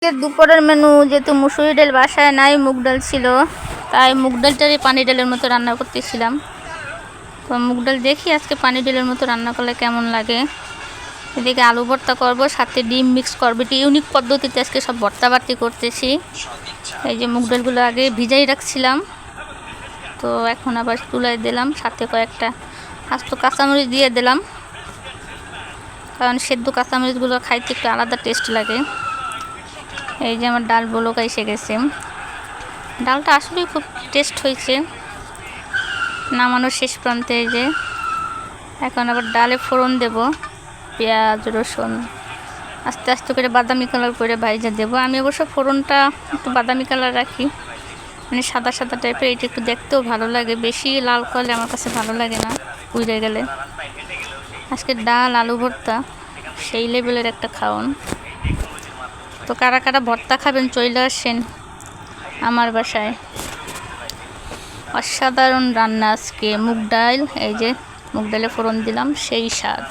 দুপুরের মেনু যেহেতু মুসুরি ডাল বাসায় নাই, মুগ ডাল ছিল, তাই মুগ ডালটারই পানি ডালের মতো রান্না করতেছিলাম। তো মুগ ডাল দেখি আজকে পানি ডালের মতো রান্না করলে কেমন লাগে। এদিকে আলু ভর্তা করব, সাথে ডিম মিক্স করবো। এটি ইউনিক পদ্ধতিতে আজকে সব ভর্তা বাড়তি করতেছি। এই যে মুগ ডালগুলো আগে ভিজাই রাখছিলাম, তো এখন আবার তুলাই দিলাম, সাথে কয়েকটা আস্ত কাঁচামরিচ দিয়ে দিলাম, কারণ সেদ্ধ কাঁচামরিচগুলো খাইতে একটু আলাদা টেস্ট লাগে। এই যে আমার ডাল বলকা এসে গেছে। ডালটা আসলেই খুব টেস্ট হয়েছে নামানোর শেষ প্রান্তে। এই যে এখন আবার ডালে ফোড়ন দেব, পেঁয়াজ রসুন আস্তে আস্তে করে বাদামি কালার করে ভাইজা দেবো। আমি অবশ্য ফোড়নটা একটু বাদামি কালার রাখি, মানে সাদা সাদা টাইপের। এটা একটু দেখতেও ভালো লাগে, বেশি লাল করলে আমার কাছে ভালো লাগে না, উড়ে গেলে। আজকে ডাল আলু ভর্তা সেই লেভেলের একটা খাওন। তো কারা কারা ভর্তা খাবেন চলে আসেন আমার বাসায়। অসাধারণ রান্না আজকে। মুগ ডাল, এই যে মুগ ডালে ফোড়ন দিলাম, সেই স্বাদ।